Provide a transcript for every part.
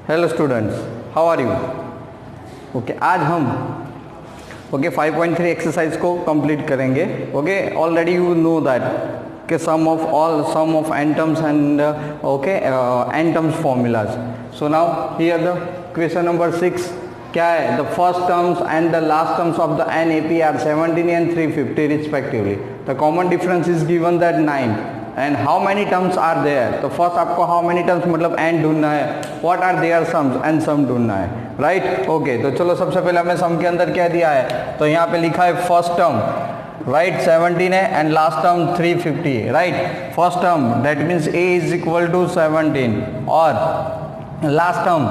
Hello students, how are you? Okay, आज हम 5.3 exercise को कंप्लीट करेंगे. Okay, already you know that के sum of n terms and n terms formulas. So now here the question number 6 क्या है? The first terms and the last terms of the NAP are 17 and 350 respectively. The common difference is given that 9. And how many terms are there? तो first आपको how many terms मतलब n ढूंढना है. What are their sums and sum ढूंढना है, right? Okay, तो चलो सबसे पहले हमें सम के अंदर क्या दिया है, तो यहाँ पे लिखा है फर्स्ट टर्म, राइट, 17 है एंड लास्ट टर्म 350 है, right. First term that means a is equal to 17 और लास्ट टर्म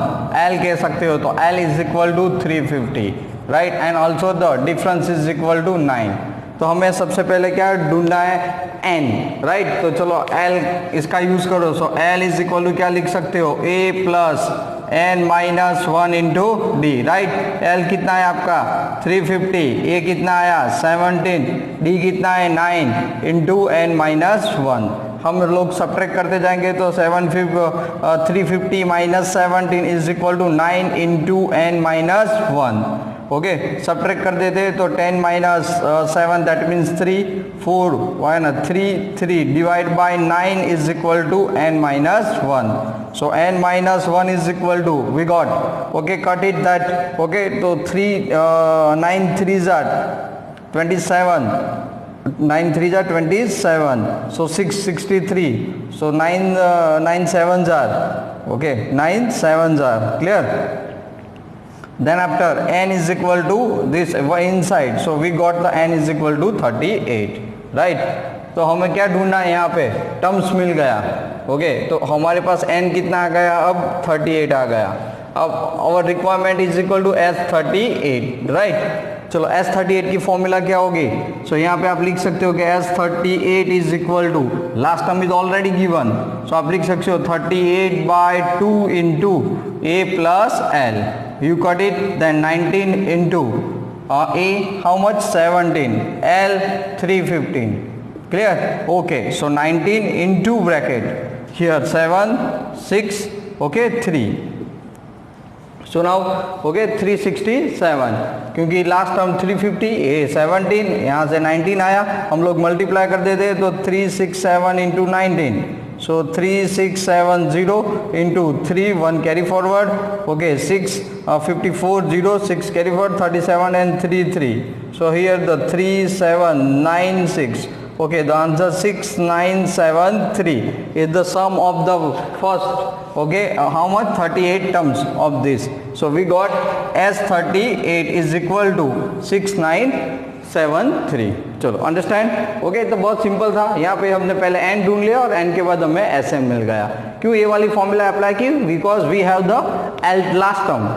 l कह सकते हो, तो l is equal to 350, right, and also the difference is equal to 9. तो हमें सबसे पहले क्या ढूंढना है, n, राइट. तो चलो l इसका यूज करो. सो l इज इक्वल टू क्या लिख सकते हो, a plus n minus 1 into D, right. l कितना है आपका 350, a कितना आया 17, d कितना है 9 इंटू n माइनस 1. हम लोग सब्ट्रैक्ट करते जाएंगे तो 350 minus 17 is equal to 9 into n minus 1. Okay, subtract कर देते तो 10 minus 7 that means 3, 4 3 divide by 9 is equal to n minus 1. So n minus 1 is equal to we got, okay, cut it that. Okay, तो 9 3 जार 27, 9 3 जार 27, so 663, so 9 7 जार, okay, 9 7 जार, clear. Then after n is equal to this inside, so we got the n is equal to 38, right. तो हमें क्या ढूंढना है, यहाँ पे टर्म्स मिल गया. ओके, तो हमारे पास n कितना आ गया, अब 38 आ गया. अब our requirement is equal to S38, right. चलो S38 की फॉर्मूला क्या होगी, सो यहाँ पे आप लिख सकते हो कि S38 is equal to, last term is already given, so आप लिख सकते हो 38/2 into a plus l. You cut it, then 19 into a, how much 17, l 315, clear. Okay, so 19 into bracket here 7 6, okay, 3. So now okay 367, क्योंकि last term 350 a 17, यहाँ से 19 आया, हम लोग मल्टीप्लाई कर देते तो 367 into 19, so 3670 into 3, 1 carry forward, okay, 6 54 0, 6 carry forward, 37 and 3 3, so here the 3796, okay, the answer 6973 is the sum of the first, okay, how much 38 terms of this. So we got S38 is equal to 6973. चलो understand. Okay, तो बहुत simple था. यहाँ पे हमने पहले n ढूंढ लिया और n के बाद हमें Sm मिल गया. क्यों ये वाली फॉर्मूला अप्लाई की, because we have the last term,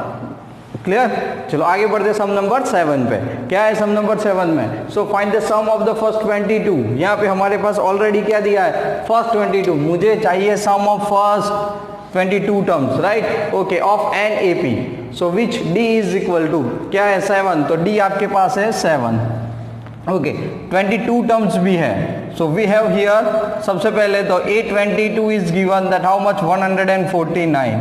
clear. चलो आगे बढ़ते सम नंबर 7 पे. क्या है सम नंबर 7 में, so find the sum of the first 22. यहाँ पे हमारे पास ऑलरेडी क्या दिया है, फर्स्ट 22. मुझे चाहिए sum of first 22 terms, right. Okay, of NAP. So which d is equal to क्या है 7, तो d आपके पास है 7. ओके, 22 टर्म्स भी है. सो वी हैव हियर, सबसे पहले तो A22 is given that how much 149,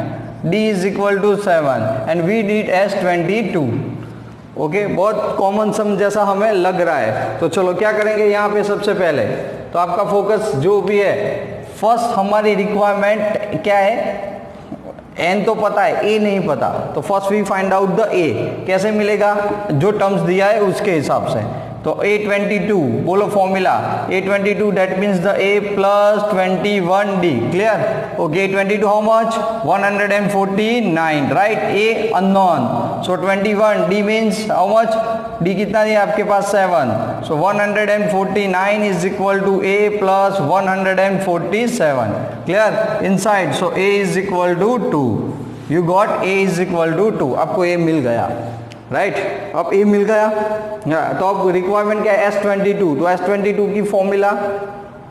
d is equal to 7 and we need S22. Okay, बहुत कॉमन सम जैसा हमें लग रहा है. तो चलो क्या करेंगे यहाँ पे, सबसे पहले तो आपका फोकस जो भी है, फर्स्ट हमारी रिक्वायरमेंट क्या है, n तो पता है, a नहीं पता, तो first we find out the a. कैसे मिलेगा, जो टर्म्स दिया है उसके हिसाब से. तो A22 बोलो formula, A22 that means the a plus 21d, clear. Okay, A22 how much 149, right. a unknown, so 21, d means how much, d कितना दिया आपके पास 7, सो 149 is equal to a plus 147, clear. Inside, so a is equal to 2. You got a is equal to 2. आपको a मिल गया, right. अब a मिल गया, तो अब रिक्वायरमेंट क्या है, S22. तो S22 की फॉर्मूला,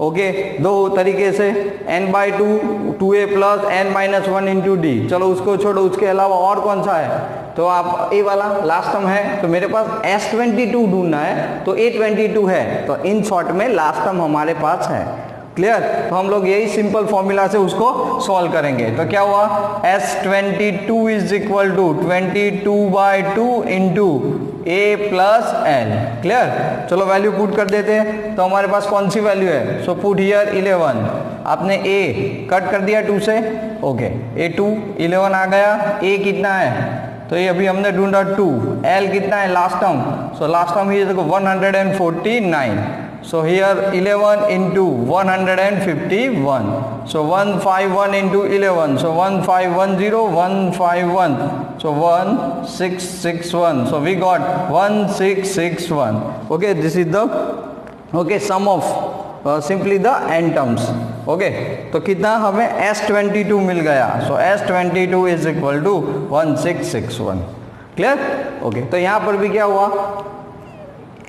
ओके, दो तरीके से, n/2 2a plus n minus 1 into D. चलो उसको छोड़ो, उसके अलावा और कौन सा है, तो आप a वाला लास्ट टर्म है, तो मेरे पास S22 ढूंढना है, तो A22 है, तो इन शॉर्ट में लास्ट टर्म हमारे पास है. क्लियर। तो हम लोग यही सिंपल फॉर्मूला से उसको सॉल्व करेंगे। तो क्या हुआ, S22 is equal to 22/2 into a plus l. Clear. चलो वैल्यू पुट कर देते हैं। तो हमारे पास कौन सी वैल्यू है, सो पुट हियर 11। आपने ए कट कर दिया 2 से, ओके, A2 11 आ गया। ए कितना है, तो ये अभी हमने ढूंढा 2। एल कितना है, last term, so last term ये देखो 149। So here 11 into 151. So 151 into 11. So 1510, 151. So 1661. So we got 1661. Okay, this is the sum of simply the n terms. Okay, तो कितना हमें S22 मिल गया। So S22 is equal to 1661. Clear. Okay, तो यहाँ पर भी क्या हुआ,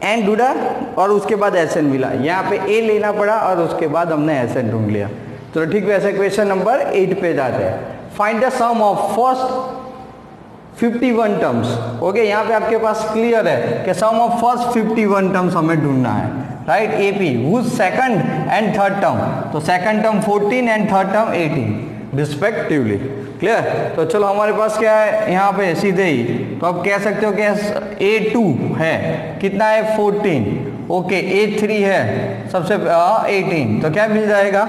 एन ढूंढा और उसके बाद एस एन मिला। यहाँ पे ए लेना पड़ा और उसके बाद हमने एस एन ढूंढ लिया। तो ठीक वैसे क्वेश्चन नंबर 8 पे जाते हैं। Find the sum of first 51 terms. Okay, यहाँ पे आपके पास क्लियर है कि सम ऑफ फर्स्ट 51 टर्म्स हमें ढूंढना है, right. AP whose second and third term, तो second term 14 and third term 18 respectively. Clear. तो चलो हमारे पास क्या है यहाँ पे सीधे ही, तो आप कह सकते हो कि A2 है कितना है 14, ओके, A3 है सबसे 18, तो क्या मिल जाएगा,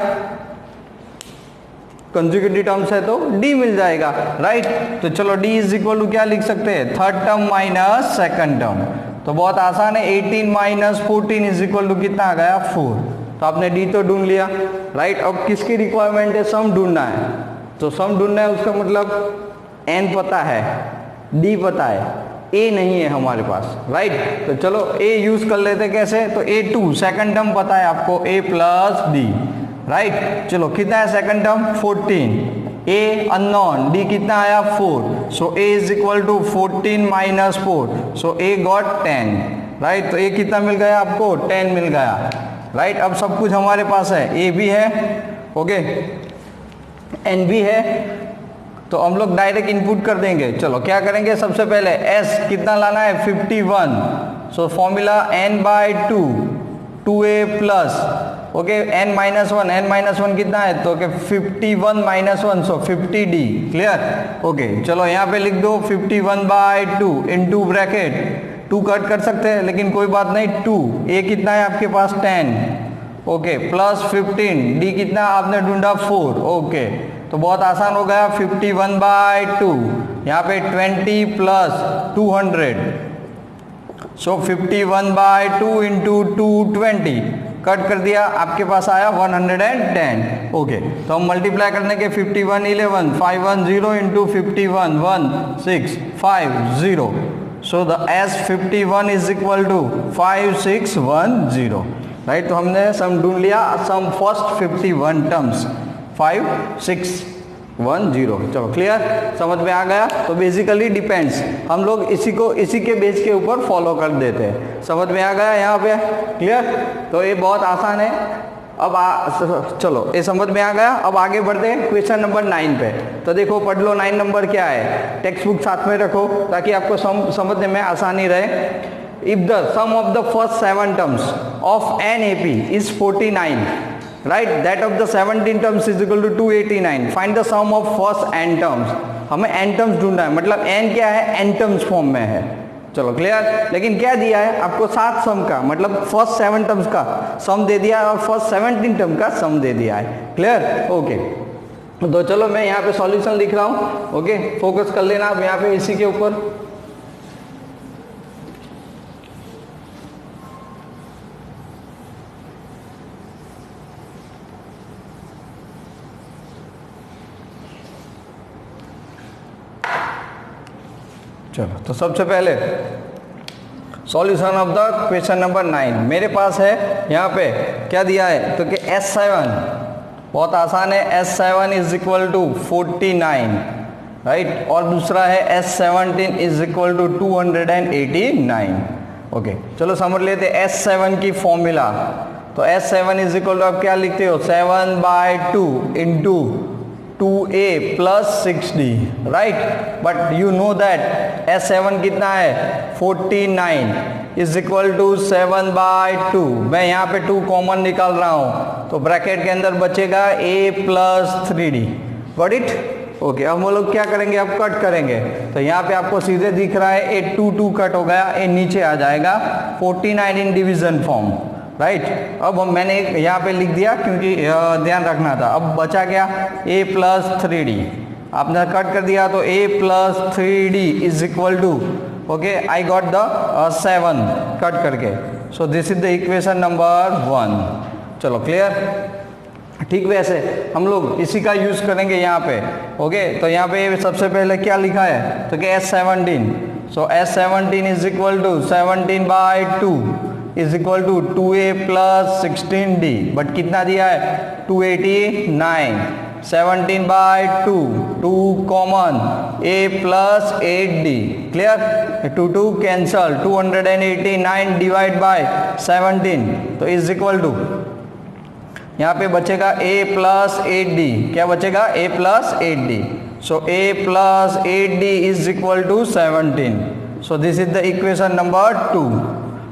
कंसेक्यूटिव टर्म्स है तो D मिल जाएगा, राइट। तो चलो D इज इक्वल टू क्या लिख सकते हैं, third term minus second term. तो बहुत आसान है, 18 माइनस 14 इज इक्वल टू कितना आ गया 4। तो आपने D तो ढूंढ लिया, राइट। अब किसकी रिक्वायरमेंट है, सम ढूंढना है। तो सम ढूंढना है, उसका मतलब n पता है, d पता है, a नहीं है हमारे पास, राइट। तो चलो a यूज कर लेते, कैसे, तो A2 सेकंड टर्म पता है आपको, a प्लस d, राइट। चलो कितना है second term 14, a unknown, d कितना आया 4। So a is equal to 14 minus 4, so a got 10, right. तो a कितना मिल गया आपको, 10 मिल गया, राइट। अब सब कुछ हमारे पास है, a भी है, ओके, n भी है। तो हम लोग डायरेक्ट इनपुट कर देंगे। चलो क्या करेंगे, सबसे पहले s कितना लाना है 51। So formula n/2 2a plus, okay, n minus 1 कितना है, तो 51 माइनस 1, सो 50d। क्लियर। ओके, चलो यहाँ पे लिख दो 51/2 इनटू ब्रैकेट 2 कट कर सकते हैं लेकिन कोई बात नहीं, 2 a कितना है आपके पास 10, ओके, प्लस 15, डी कितना आपने ढूंढा 4, ओके। तो बहुत आसान हो गया, 51/2, यहाँ पे 20 प्लस 200, सो 51/2 इंटू 220 कट कर दिया, आपके पास आया 110, ओके। तो हम मल्टीप्लाई करने के 51 11 510 into 51 1650, so the S51 is equal to 5610, right. तो हमने सम ढूंढ लिया, सम फर्स्ट 51 टर्म्स 5610। चलो क्लियर, समझ में आ गया। तो बेसिकली डिपेंड्स, हम लोग इसी के बेस के ऊपर फॉलो कर देते हैं। समझ में आ गया यहाँ पे, क्लियर। तो ये बहुत आसान है। अब चलो ये समझ में आ गया। अब आगे बढ़ते हैं क्वेश्चन नंबर 9 पे। तो देखो पढ़ लो 9 नंबर क्या है, टेक्स्ट बुक साथ में रखो ताकि आपको समझने में आसानी रहे। If the sum of the first 7 terms of an AP is 49, right, that of the 17 terms is equal to 289. Find the sum of first n terms. हमें n terms ढूंढना है, मतलब n क्या है, n terms फॉर्म में है। चलो clear. लेकिन क्या दिया है आपको, 7 सम का, मतलब फर्स्ट 7 टर्म्स का सम दे दिया है और फर्स्ट 17 टर्म का सम दे दिया है। Clear, okay. तो चलो मैं यहाँ पे सॉल्यूशन लिख रहा हूँ, ओके, फोकस कर लेना आप यहाँ पे इसी के ऊपर। चलो तो सबसे पहले solution of the question number 9 मेरे पास है। यहाँ पे क्या दिया है, तो कि S7 बहुत आसान है, S7 is equal to 49, right. और दूसरा है S17 is equal to 289, okay. चलो समझ लेते हैं S7 की फॉर्मूला। तो S7 इज इक्वल टू आप क्या लिखते हो, 7/2 into 2a plus 6d, right. But you know that S7 कितना है 49 इज इक्वल टू 7/2. मैं यहाँ पे 2 कॉमन निकाल रहा हूँ तो ब्रैकेट के अंदर बचेगा a plus 3d. Got it. Okay, अब हम लोग क्या करेंगे, अब कट करेंगे. तो यहाँ पे आपको सीधे दिख रहा है a 2 कट हो गया, a नीचे आ जाएगा 49 इन डिवीजन फॉर्म, राइट. अब मैंने यहाँ पे लिख दिया क्योंकि ध्यान रखना था. अब बचा क्या a plus 3d. आपने कट कर दिया तो a plus 3d is equal to, okay, I got the 7 cut करके. So this is the equation number 1. चलो क्लियर. ठीक, वैसे हम लोग इसी का यूज करेंगे यहाँ पे. ओके, तो यहाँ पे सबसे पहले क्या लिखा है तो क्या S17. So S17 is equal to 17/2 is equal to 2a plus 16d. But कितना दिया है 289. 17/2 2 common a plus 8d. Clear. 2 cancel. 289 divide by 17 तो इज इक्वल टू यहाँ पे बचेगा a plus 8d. क्या बचेगा a plus 8d. So a plus 8d is equal to 17. So this is the equation number 2.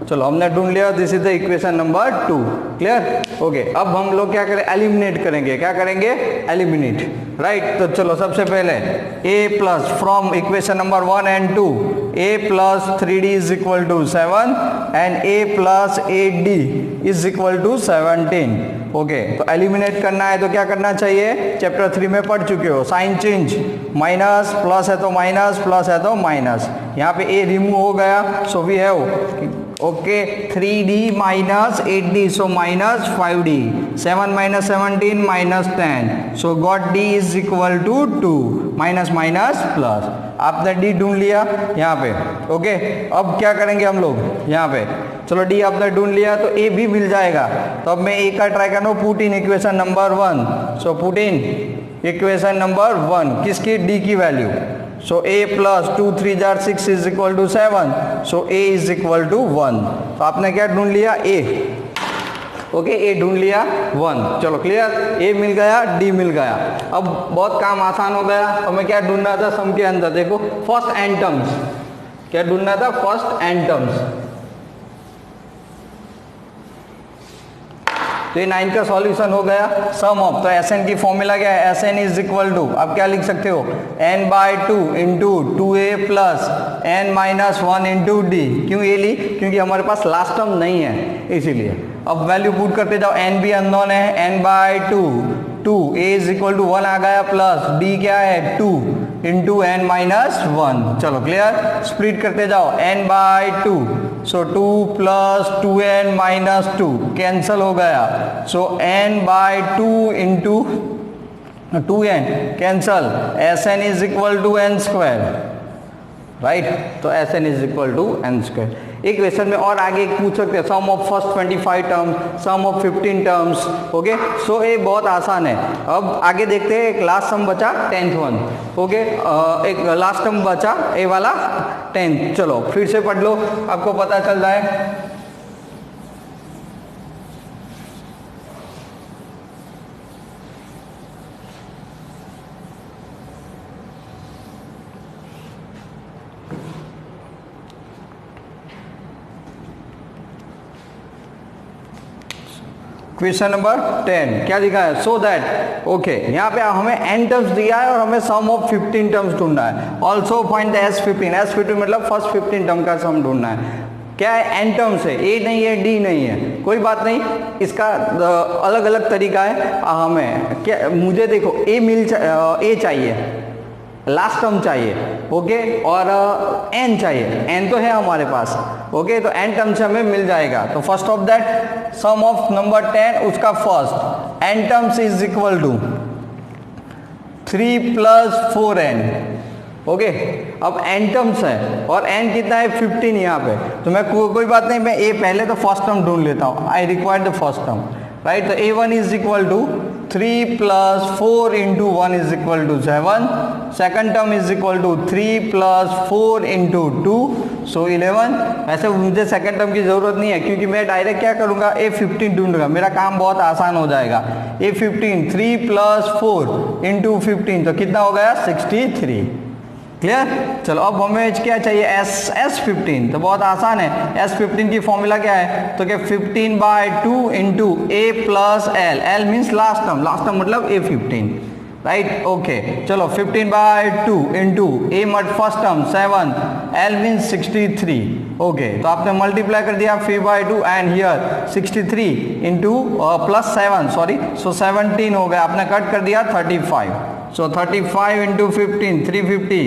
चलो हमने ढूंढ लिया, this is the equation number 2. Clear. Okay, अब हम लोग क्या करें, एलिमिनेट करेंगे. क्या करेंगे, एलिमिनेट, राइट. तो चलो सबसे पहले a plus from equation number 1 and 2 a plus 3d is equal to 7 and a plus 8d is equal to 17. Okay, तो एलिमिनेट करना है तो क्या करना चाहिए, चैप्टर 3 में पढ़ चुके हो, साइन चेंज. माइनस प्लस है तो माइनस, प्लस है तो माइनस. यहाँ पे a रिमूव हो गया. So we have, okay, 3d minus 8d, so minus 5d. 7 minus 17 minus 10, so got d is equal to 2. Minus minus plus. आपने d ढूंढ लिया यहाँ पे. ओके, अब क्या करेंगे हम लोग यहाँ पे, चलो d आपने ढूंढ लिया तो a भी मिल जाएगा. तो अब मैं a का ट्राई कर रहा हूँ, put in equation number 1. So put in equation number 1 किसकी, d की value. So a plus 2 3 jar 6 is equal to 7. So a is equal to 1. तो आपने क्या ढूंढ लिया, a. ओके, a ढूंढ लिया 1. चलो क्लियर. a मिल गया, d मिल गया. अब बहुत काम आसान हो गया. अब मैं क्या ढूंढना था सम के अंदर, देखो फर्स्ट एंड टर्म्स. क्या ढूंढना था, फर्स्ट एंड टर्म्स. तो ये 9 का सॉल्यूशन हो गया. सम ऑफ, तो Sn की फॉर्मूला क्या है, Sn इज इक्वल टू, आप क्या लिख सकते हो, n/2 into 2a plus n-1 into d. क्यों ये ली, क्योंकि हमारे पास लास्ट टर्म नहीं है इसीलिए. अब वैल्यू पुट करते जाओ, n भी अननोन है, n/2 2 a is equal to 1 आ गया, प्लस d क्या है 2 इंटू n-1. चलो क्लियर. स्प्लिट करते जाओ, n/2, सो 2 प्लस 2n-2 कैंसल हो गया. So n/2 into 2n cancel. Sn is equal to n square, right. तो Sn is equal to n square. एक क्वेश्चन में और आगे पूछ सकते हैं, sum of first 25 terms, sum of 15 terms. Okay, so ये बहुत आसान है. अब आगे देखते हैं, एक लास्ट सम बचा 10th वन. ओके, एक लास्ट टर्म बचा ए वाला 10th. चलो फिर से पढ़ लो, आपको पता चल रहा है. क्वेश्चन नंबर 10 क्या लिखा है, सो दैट. ओके, यहाँ पे हमें n टर्म्स दिया है और हमें सम ऑफ 15 टर्म्स ढूंढना है. Also find the S15. S15 मतलब फर्स्ट 15 टर्म का सम ढूंढना है. क्या है, n टर्म्स है, a नहीं है, d नहीं है, कोई बात नहीं. इसका अलग अलग तरीका है. हमें क्या, मुझे देखो a चाहिए, लास्ट टर्म चाहिए. ओके, और n चाहिए. n तो है हमारे पास. ओके, तो n टर्म से हमें मिल जाएगा. तो first of that sum of number 10, उसका first n terms is equal to 3 plus 4n. Okay, अब n टर्म्स है और n कितना है 15 यहाँ पे. तो मैं कोई बात नहीं, मैं a पहले तो फर्स्ट टर्म ढूंढ लेता हूँ. I require the first term, right. तो a1 is equal to 3 plus 4 into 1 is equal to 7. Second term is equal to 3 plus 4 into 2. So 11। वैसे मुझे सेकंड टर्म की ज़रूरत नहीं है क्योंकि मैं डायरेक्ट क्या करूँगा A15 ढूंढूंगा, मेरा काम बहुत आसान हो जाएगा। A15 3 + 4 × 15 तो कितना हो गया 63। क्लियर। चलो अब हमें क्या चाहिए S15, तो बहुत आसान है। S15 की फॉर्मूला क्या है, तो क्या 15/2 × A + L, L means last term, last term मतलब A15, राइट। ओके चलो 15/2 × A मट first term 7, L means 63। Okay तो आपने मल्टीप्लाई कर दिया 3/2 एंड हियर 63 + 7 सॉरी, सो 17 हो गया, आपने कट कर दिया 35। So 35 × 15 350,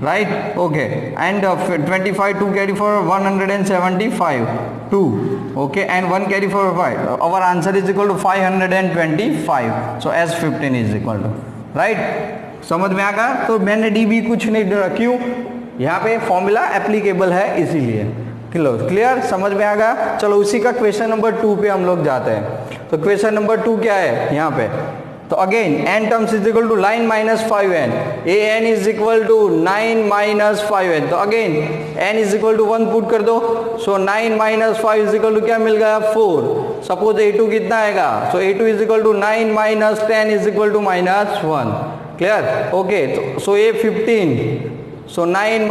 right? Okay, and 25 2 carry forward 175 2, okay, and 1 carry forward 5. Our answer is equal to 525. So S15 is equal to, right? समझ में आ गया। तो मैंने डी बी कुछ नहीं रखा, क्यों, यहाँ पे फॉर्मूला एप्लीकेबल है इसीलिए। क्लियर, समझ में आ गया। चलो उसी का क्वेश्चन नंबर 2 पे हम लोग जाते हैं। तो क्वेश्चन नंबर 2 क्या है यहाँ पे, तो again n terms is equal to 9 - 5n, an is equal to 9 - 5n, तो again n is equal to 1 put कर दो। सो 9 - 5 इज इक्वल टू क्या मिल गया 4। सपोज a2 कितना आएगा, so a2 is equal to 9 - 10 is equal to -1। Clear. Okay so A15, so 9 -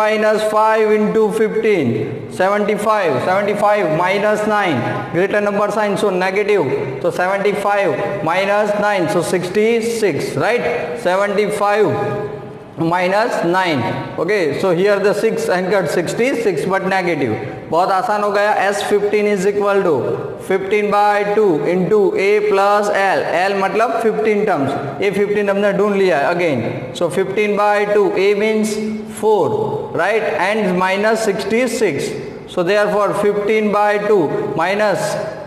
5 × 15 75, 75 - 9 greater number sign, so negative, so 75 - 9, so 66, right? 75 - 9, okay, so here the 6 anchored 66 but negative। बहुत आसान हो गया। S15 is equal to 15/2 × A + L, L मतलब 15 terms, A15 हमने ढूंढ लिया है again, so 15/2, A means 4, right, and -66, so therefore 15/2 minus,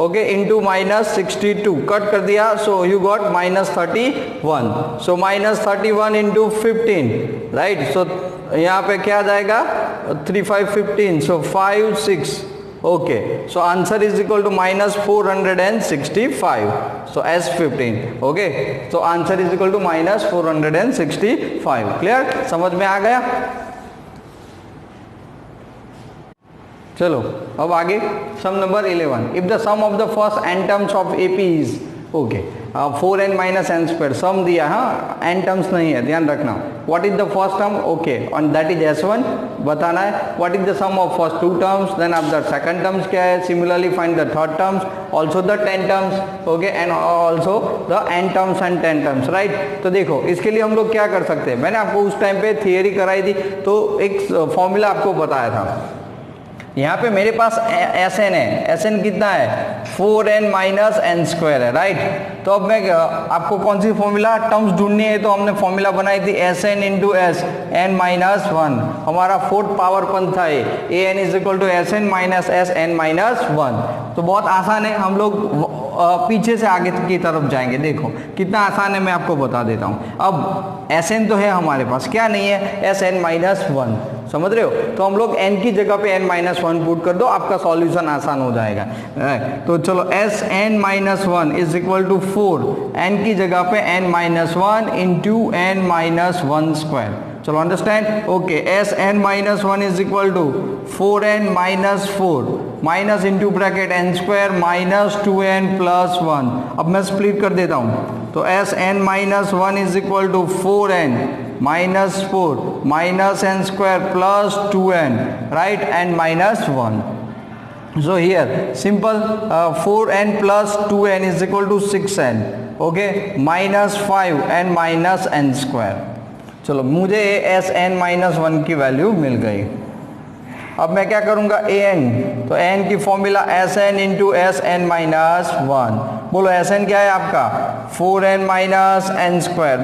okay, into -62 cut कर दिया, so you got -31, so -31 × 15, right, so यहाँ पे क्या आ जाएगा 3 5 15, so 5 6, okay, so answer is equal to -465, so S15, okay, so answer is equal to -465। Clear, समझ में आ गया। चलो अब आगे sum number 11। If the sum of the first n terms of AP is, okay 4n - n², sum दिया, हाँ n terms नहीं है, ध्यान रखना। What is the first term, okay, on that is S1 बताना है। What is the sum of first 2 terms, then अब the second terms क्या है, similarly find the third terms, also the 10 terms, okay, and also the n terms and 10 terms, right. तो देखो इसके लिए हम लोग क्या कर सकते हैं, मैंने आपको उस टाइम पे थियरी कराई थी, तो एक फॉर्मूला आपको बताया था। यहाँ पे मेरे पास Sn है, Sn कितना है 4n - n² है, राइट। तो अब मैं आपको कौन सी फॉर्मूला टर्म्स ढूंढनी है, तो हमने फॉर्मूला बनाई थी Sn × Sn - 1, हमारा 4th पावर पंथ था ये, an is equal to Sn - Sn - 1। तो बहुत आसान है, हम लोग पीछे से आगे की तरफ जाएंगे। देखो कितना आसान है, मैं आपको बता देता हूँ। अब Sn तो है हमारे पास, क्या नहीं है, Sn - 1, समझ रहे हो। तो हम लोग n की जगह पे n - 1 पुट कर दो, आपका सॉल्यूशन आसान हो जाएगा। तो चलो Sn - 1 is equal to 4, n की जगह पे n - 1 × n - 1²। चलो understand, okay, Sn - 1 is equal to 4n - 4 minus into bracket n² - 2n + 1। अब मैं स्प्लिट कर देता हूँ, तो Sn - 1 is equal to 4n - 4 -n² + 2n, right, and -1। So here simple, 4n + 2n is equal to 6n, okay, -5n - n²। चलो मुझे Sn - 1 की value मिल गई। अब मैं क्या करूंगा, an, तो an की फॉर्मूला Sn × Sn - 1। बोलो Sn क्या है आपका 4n - n²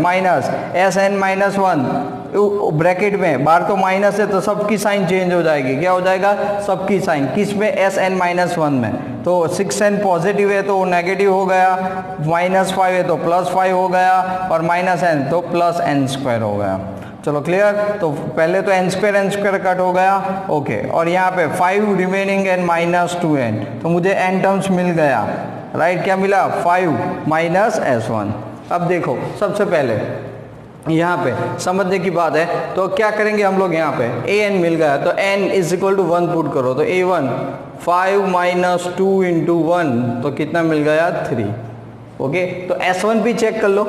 minus Sn - 1, bracket में बाहर तो माइनस है तो सबकी साइन चेंज हो जाएगी, क्या हो जाएगा, सबकी साइन, किस में, Sn - 1 में। तो 6n पॉजिटिव है तो नेगेटिव हो गया, -5 है तो +5 हो गया, और -n तो +n² हो गया। चलो क्लियर। तो पहले तो n² कट हो गया, ओके, और यहाँ पे 5 रिमेनिंग n - 2n, तो मुझे n टर्म्स मिल गया, राइट। क्या मिला, 5 - S1। अब देखो सबसे पहले यहाँ पे समझने की बात है। तो क्या करेंगे हम लोग, यहाँ पे ए एन मिल गया तो n is equal to 1 put करो, तो a1 5 माइनस 2 इंटू 1 तो कितना मिल गया 3। ओके, तो s1 भी चेक कर लो।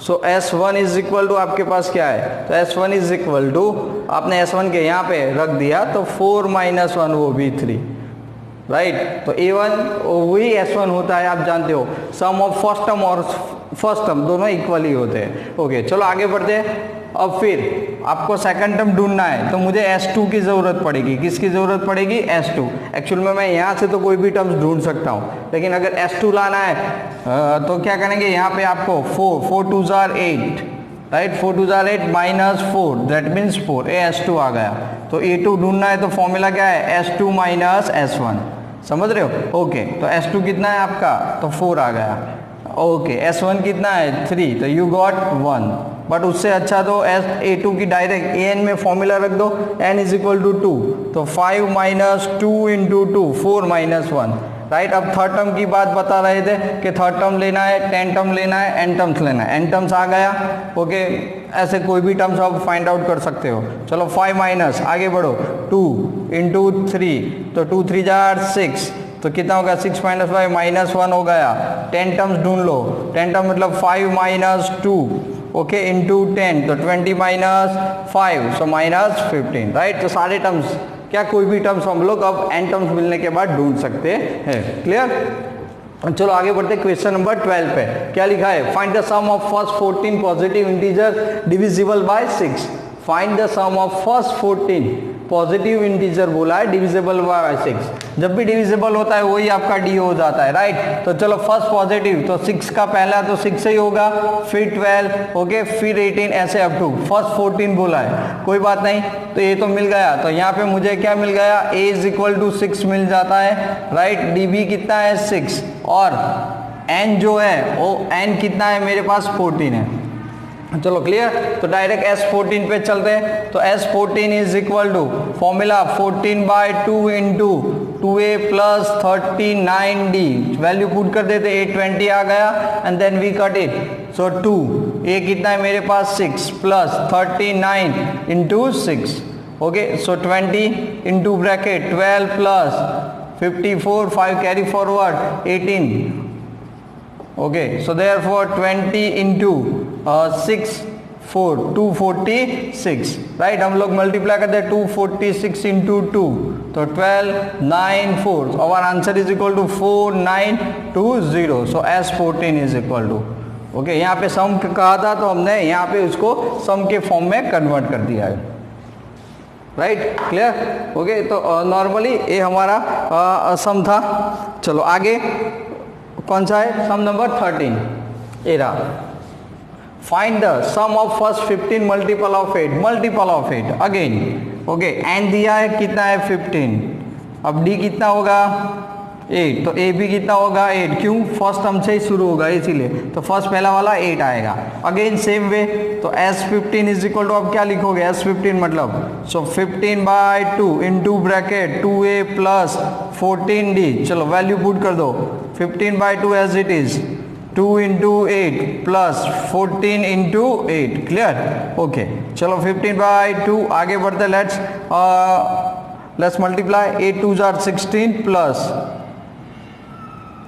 सो s1 इज इक्वल टू आपके पास क्या है, तो s1 इज इक्वल टू आपने s1 के यहाँ पे रख दिया तो 4 माइनस 1 वो भी 3, राइट। तो a1 वही s1 होता है, आप जानते हो सम ऑफ फर्स्ट टर्म और फर्स्ट टर्म दोनों इक्वली होते हैं। ओके, चलो आगे बढ़ते हैं। अब फिर आपको सेकंड टर्म ढूंढना है तो मुझे s2 की ज़रूरत पड़ेगी। किसकी ज़रूरत पड़ेगी, s2। एक्चुअल में मैं यहाँ से तो कोई भी टर्म्स ढूंढ सकता हूँ, लेकिन अगर s2 लाना है तो क्या करेंगे, यहाँ पे आपको 4 2 jar 8, right, 4 2 jar 8 minus 4 that means 4, s2 आ गया। तो a2 ढूंढना है तो फॉर्मूला क्या है, s2 माइनस s1, समझ रहे हो। ओके, तो s2 कितना है आपका, तो 4 आ गया। ओके, s1 कितना है 3, तो यू गॉट 1। बट उससे अच्छा तो a2 की डायरेक्ट an में फॉर्मूला रख दो, n इज इक्वल टू 2, तो 5 माइनस 2 इंटू 2 4 माइनस 1, राइट। अब थर्ड टर्म की बात बता रहे थे कि थर्ड टर्म लेना है, 10 टर्म लेना है, n टर्म्स लेना है, n टर्म्स आ गया। ओके, ऐसे कोई भी टर्म्स आप फाइंड आउट कर सकते हो। चलो 5 माइनस, आगे बढ़ो, 2 इंटू 3, तो 2 3 जार 6, तो कितना होगा 6 माइनस 5 माइनस 1 हो गया। 10 टर्म्स ढूंढ लो, 10 टर्म मतलब 5 माइनस 2, ओके, इंटू 10 तो 20 माइनस 5 सो माइनस 15, राइट। तो सारे टर्म्स क्या, कोई भी टर्म्स हम लोग अब n टर्म्स मिलने के बाद ढूंढ सकते हैं। क्लियर। चलो आगे बढ़ते क्वेश्चन नंबर 12 पे। क्या लिखा है, find the sum of first 14 positive integer divisible by 6। Find the sum of first 14 positive integer बोला है डिविजिबल बाय 6। जब भी डिविजिबल होता है वही आपका डी हो जाता है, राइट। तो चलो फर्स्ट पॉजिटिव तो 6 का पहला तो 6 से ही होगा, फिर 12, ओके, फिर 18, ऐसे अप टू फर्स्ट 14 बोला है, कोई बात नहीं। तो ये तो मिल गया, तो यहाँ पे मुझे क्या मिल गया, a इज इक्वल टू 6 मिल जाता है, राइट। डी बी कितना है 6, और n जो है वो n कितना है मेरे पास 14 है। चलो क्लियर। तो डायरेक्ट S14 पे चलते हैं। तो S14 is equal to formula 14 by 2 into 2a plus 39d, value put कर देते, 820 आ गया, and then we cut it. So 2 a कितना है मेरे पास 6 plus 39 into 6, okay, so 20 into bracket 12 plus 54, 5 carry forward 18, okay, so therefore 20 into 6 4 246, right. हम लोग मल्टीप्लाई करते हैं 246 इंटू 2 तो 12 9 4, our answer is equal to 4920। So S14 is equal to, okay, यहाँ पे सम कहा था तो हमने यहाँ पे उसको सम के फॉर्म में कन्वर्ट कर दिया है, राइट, क्लियर। ओके, तो नॉर्मली ये हमारा सम था। चलो आगे कौन सा है, सम नंबर 13, ये रहा। Find the sum of first 15 multiple of 8, multiple of 8 again, okay, n दिया है कितना है 15, अब डी कितना होगा 8, तो ए भी कितना होगा 8, क्यों, फर्स्ट टर्म से ही शुरू होगा इसीलिए, तो फर्स्ट पहला वाला 8 आएगा। अगेन सेम वे, तो S15 इज इक्वल टू, अब क्या लिखोगे S15 मतलब, so 15 by 2 into bracket 2a plus 14d, चलो वैल्यू पुट कर दो, 15 by 2 as it is 2 into 8 plus 14 into 8, clear. Okay, चलो 15 बाई 2 आगे बढ़ते, लेट्स मल्टीप्लाई, 8 2 जार 16 प्लस,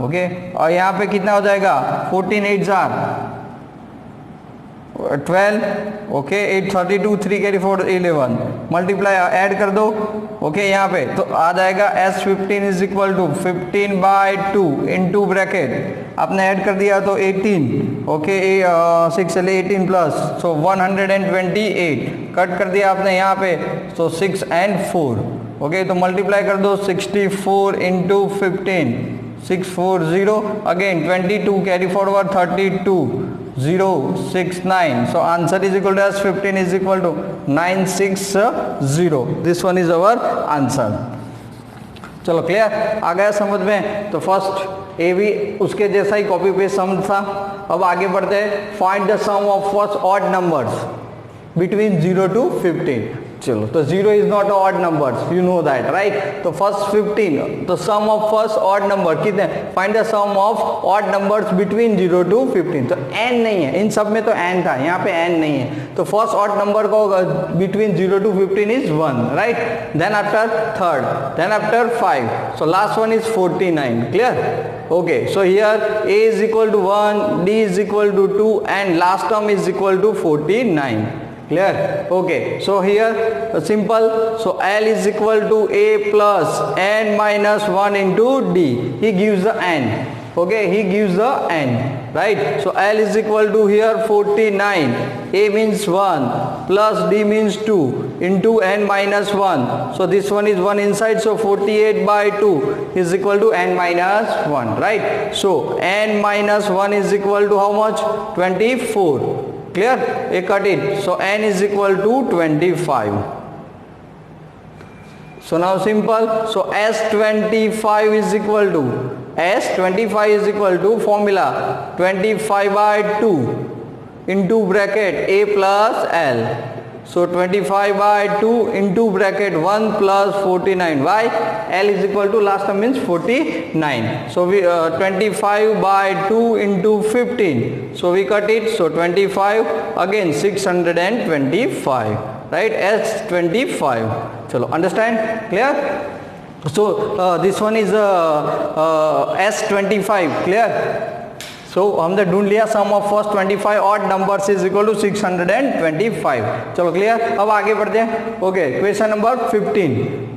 ओके, और यहाँ पे कितना हो जाएगा 14 8 जार 12, okay, 8 32 3 carry for 11, multiply add कर दो, ओके, यहाँ पे तो आ जाएगा S15 is equal to 15 by 2 into bracket, आपने ऐड कर दिया तो 18, ओके, 6 चले 18 प्लस, सो 128, कट कर दिया आपने यहाँ पे, तो 6 and 4, ओके, तो मल्टीप्लाई कर दो 64 into 15, 640, again 22 carry forward 32 069, so answer is equal to S15 is equal to 960, this one is our answer। चलो क्लियर, आ गया समझ में। तो फर्स्ट ए भी उसके जैसा ही कॉपी पेस्ट सम था। अब आगे बढ़ते हैं, find the sum of first odd numbers between 0 to 15। चलो, तो 0 is not odd number, you know that right. तो फर्स्ट 15, तो sum of first odd number कितने, find the sum of odd numbers between 0 to 15। तो n नहीं है, इन सब में तो n था, यहाँ पे n नहीं है, तो फर्स्ट ऑड नंबर का होगा between 0 to 15 is 1 right. Then after third, then after 5, so last one is 49, clear. Okay, so here a is equal to 1, d is equal to 2 and last term is equal to 49, clear। Okay, so here simple, so L is equal to a plus n minus 1 into d, he gives the n, okay, he gives the n, right। So L is equal to here 49, a means 1 plus d means 2 into n minus 1, so this one is 1 inside, so 48 by 2 is equal to n minus 1, right। So n minus 1 is equal to how much, 24, clear, a cut it, so n is equal to 25। So now simple, so S25 is equal to, S25 is equal to formula 25 by 2 into bracket a plus L, so 25 by 2 into bracket 1 plus 49, why, L is equal to last term means 49, so we 25 by 2 into 15, so we cut it, so 25 again 625, right, S25, chalo understand, clear। So this one is S25, clear। So हमने ढूंढ लिया sum of first 25 odd numbers is equal to 625, चलो clear. अब आगे बढ़ते हैं, okay, question number 15,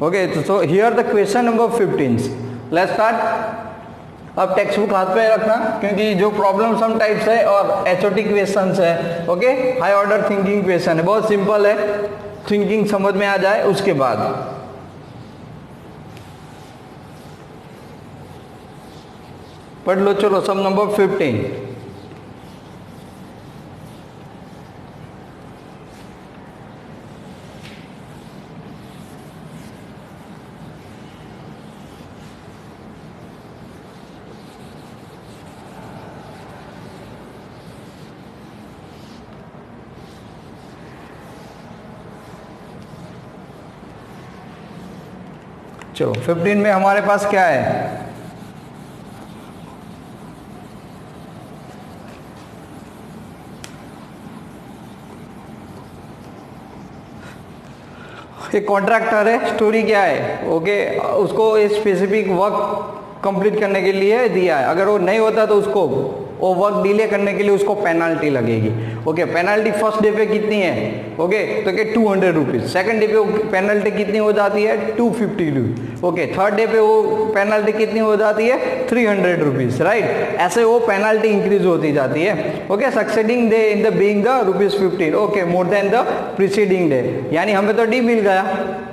okay, so here the question number 15, let's start. अब text book हाथ पे रखना, क्योंकि जो प्रॉब्लम सम टाइप्स है और एचओटी क्वेश्चंस है, okay, high order thinking question है, बहुत सिंपल है, थिंकिंग समझ में आ जाए उसके बाद। पढ़ लो, चलो सम नंबर 15, चलो 15 में हमारे पास क्या है, एक कॉन्ट्रैक्टर है, स्टोरी क्या है, ओके, उसको स्पेसिफिक वर्क कंप्लीट करने के लिए दिया है, अगर वो नहीं होता तो उसको वो वर्क डिले करने के लिए उसको पेनल्टी लगेगी, ओके। पेनल्टी फर्स्ट डे पे कितनी है, ओके, तो कि 200 रुपीज़, सेकेंड डे पे वो पेनल्टी कितनी हो जाती है 250 रुपीज़, ओके, थर्ड डे पे वो पेनल्टी कितनी हो जाती है 300 रुपीज़, राइट। ऐसे वो पेनल्टी इंक्रीज होती जाती है, okay. Succeeding day in the being the ₹15, okay, more than the preceding day, यानी हमें तो डी मिल गया,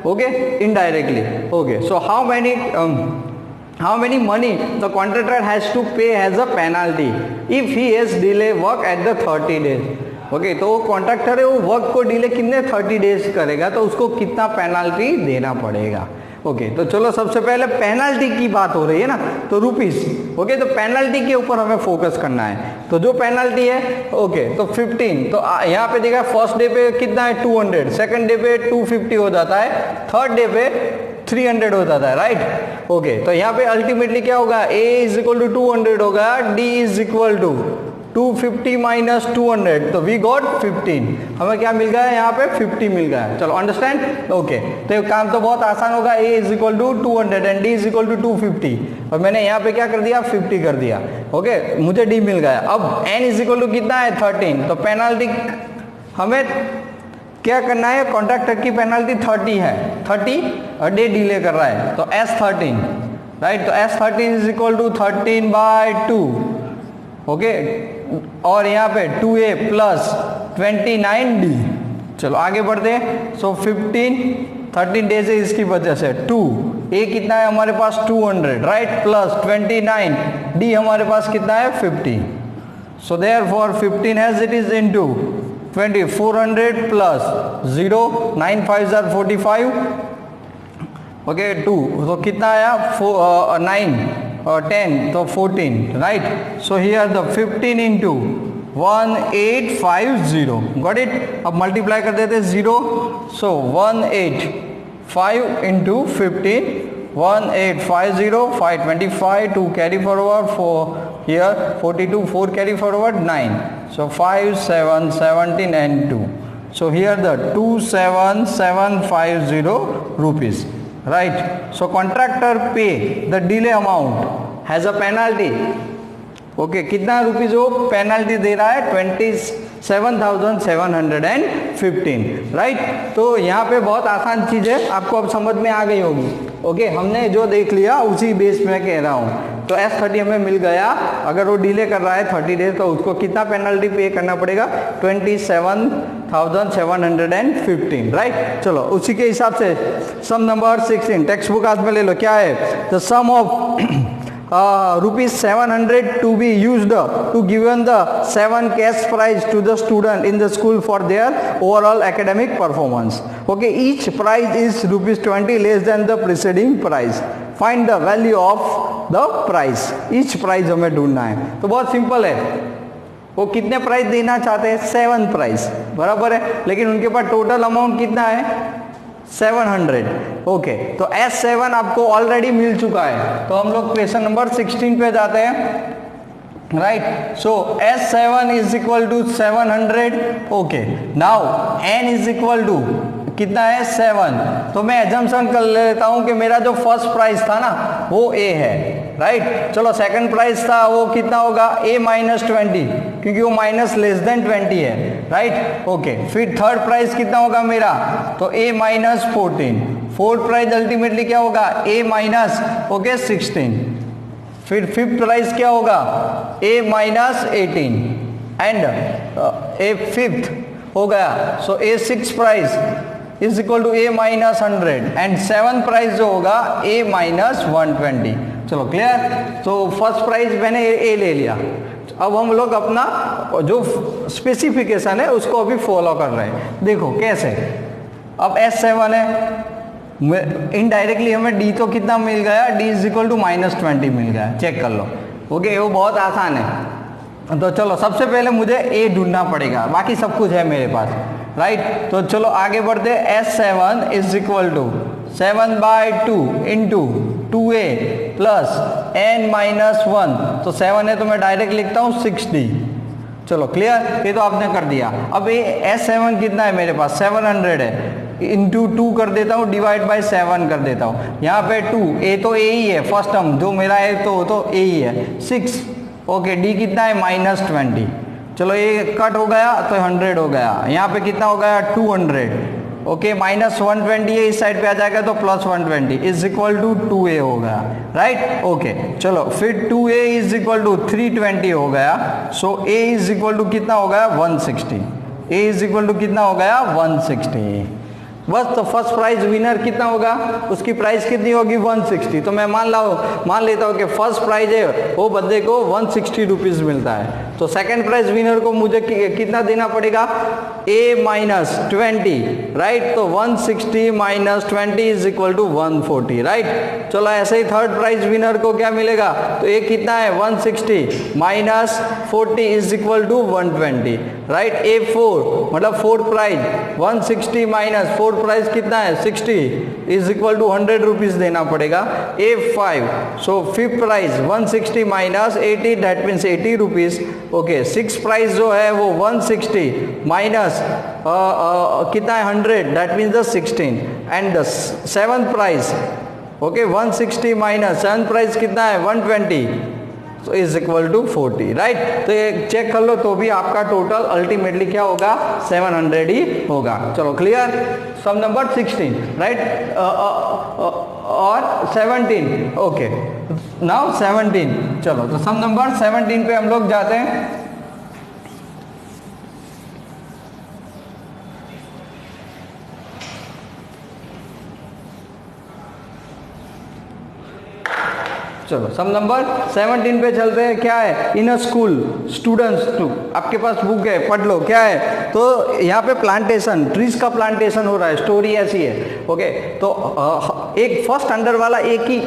okay, indirectly, okay. So how many money the contractor has to pay as a penalty if he has delay work at the 30 days, okay. तो वो contractor है, वो work को delay कितने 30 डेज करेगा, तो उसको कितना पेनल्टी देना पड़ेगा, ओके। तो चलो सबसे पहले पेनल्टी की बात हो रही है ना, तो रुपीस, ओके, तो पेनल्टी के ऊपर हमें फोकस करना है। तो जो पेनल्टी है, ओके, तो 15, तो यहाँ पे देखा फर्स्ट डे पे कितना है 200, सेकंड डे पे 250 हो जाता है, थर्ड डे पे 300 हो जाता है, राइट, ओके। तो यहाँ पे अल्टीमेटली क्या होगा, a इज इक्वल टू 200 होगा, d is equal to 250 minus 200, तो वी गॉट 15, हमें क्या मिल गया है यहाँ पे 50 मिल गया है, चलो अंडरस्टैंड, ओके। तो काम तो बहुत आसान होगा, a is equal to 200 and d is equal to 250, और मैंने यहाँ पे क्या कर दिया 50 कर दिया, ओके, मुझे d मिल गया। अब n इज इक्वल टू कितना है 13, तो पेनल्टी हमें क्या करना है, कॉन्ट्रैक्टर की पेनल्टी 30 है, 30 और डे डिले कर रहा है, तो S13, राइट, तो S13 is equal to 13 by 2, okay, और यहाँ पे 2a प्लस 29d, चलो आगे बढ़ते हैं। सो 13 डेज है इसकी वजह से, 2a कितना है हमारे पास 200, राइट, प्लस 29, d हमारे पास कितना है 50, so therefore 15 has it is into 20, 400 plus 0, 9 5 are 45, okay, 2, तो कितना आया 9 और 10, तो 14, right. So here the 15 into 1850, got it. अब मल्टीप्लाई कर देते 0, सो 185 into 15, 1850, 525, 2 carry forward, 4 here, 42, 4 carry forward, 9, so 5, 7, 17 and 2, so here the 27750 rupees, right? So contractor pay the delay amount has a penalty, okay कितना rupees वो penalty दे रहा है 27,715, right. तो यहाँ पे बहुत आसान चीज़ है, आपको अब समझ में आ गई होगी। ओके हमने जो देख लिया उसी बेस में कह रहा हूँ। तो S30 हमें मिल गया, अगर वो डिले कर रहा है 30 डेज तो उसको कितना पेनल्टी पे करना पड़ेगा 27,715, राइट। चलो उसी के हिसाब से सम नंबर 16 टेक्स्ट बुक हाथ में ले लो, क्या है the sum of rupees 700 to be used to given the 7 cash prize to the student in the school for their overall academic performance. Okay, each prize is rupees 20 less than the preceding prize. Find the value of the prize. Each prize हमें ढूंढना है। तो बहुत simple है, वो कितने prize देना चाहते हैं 7 प्राइज, बराबर है, लेकिन उनके पास टोटल अमाउंट कितना है 700। ओके तो S7 आपको ऑलरेडी मिल चुका है, तो हम लोग क्वेश्चन नंबर 16 पे जाते हैं, right. So S7 is equal to 700। Okay now N is equal to कितना है 7, तो मैं एजम्पशन कर लेता हूं कि मेरा जो फर्स्ट प्राइस था ना वो A है, राइट। चलो सेकंड प्राइस था वो कितना होगा A माइनस 20, क्योंकि वो माइनस लेस देन 20 है, राइट। ओके फिर थर्ड प्राइस कितना होगा मेरा, तो A minus 14। Fourth price ultimately क्या होगा A माइनस 16। फिर फिफ्थ प्राइस क्या होगा A minus 18 and A fifth हो गया, so A six price is equal to A minus 100 and seven price जो होगा A माइनस 120। चलो क्लियर। तो फर्स्ट प्राइस मैंने A ले लिया, अब हम लोग अपना जो स्पेसिफिकेशन है उसको अभी फॉलो कर रहे हैं। देखो कैसे, अब S7 है, इनडायरेक्टली हमें D तो कितना मिल गया, D is equal to minus 20 मिल गया, चेक कर लो। ओके वो बहुत आसान है। तो चलो सबसे पहले मुझे A ढूंढना पड़ेगा, बाकी सब कुछ है मेरे पास, राइट। तो चलो आगे बढ़ते, S7 is equal to 7/2 into 2A plus N minus 1, तो 7 है तो मैं डायरेक्ट लिखता हूँ 60। चलो क्लियर, ये तो आपने कर दिया। अब ये S7 कितना है मेरे पास 700 है, इंटू 2 कर देता हूँ, डिवाइड बाय 7 कर देता हूँ। यहाँ पे 2 A तो A ही है, फर्स्ट टर्म जो मेरा है तो A ही है 6। ओके D कितना है माइनस 20, चलो ये कट हो गया तो 100 हो गया, यहाँ पे कितना हो गया 200। ओके माइनस 120 है, इस साइड पे आ जाएगा तो plus 120 is equal to 2A हो गया, राइट। ओके चलो फिर 2A इज इक्वल टू 320 हो गया, so A is equal to कितना हो गया 160। A इज इक्वल टू कितना हो गया 160, बस। तो फर्स्ट प्राइज विनर कितना होगा, उसकी प्राइस कितनी होगी 160। तो मैं मान लेता हूँ कि फर्स्ट प्राइज है वो बंदे को 160 रुपीज़ मिलता है, तो सेकंड प्राइज विनर को मुझे कितना देना पड़ेगा A माइनस 20, राइट। तो 160 minus 20 is equal to 140, right. चलो ऐसे ही थर्ड प्राइज विनर को क्या मिलेगा, तो A कितना है 160 minus 40 is equal to 120, right. A4 मतलब fourth prize 160 minus fourth price कितना है 60 इज इक्वल टू 100 रुपीज देना पड़ेगा। A5 so fifth price 160 minus 80 that means 80 rupees. Okay six price जो है वो 160 माइनस कितना है 100 that means the 16 and the seventh price okay 160 minus seventh price कितना है 120 so is equal to 40, right. तो ये चेक कर लो तो भी आपका टोटल अल्टीमेटली क्या होगा 700 ही होगा। चलो क्लियर। सम नंबर 16, राइट। और 17, ओके नाउ 17। चलो तो सम नंबर 17 पे हम लोग जाते हैं। चलो सम नंबर 17 पे चलते हैं। क्या है, इन अ स्कूल स्टूडेंट्स टू, आपके पास बुक है पढ़ लो। क्या है, तो यहाँ पे प्लांटेशन ट्रीज का प्लांटेशन हो रहा है, स्टोरी ऐसी है। ओके तो एक फर्स्ट अंडर वाला एक ही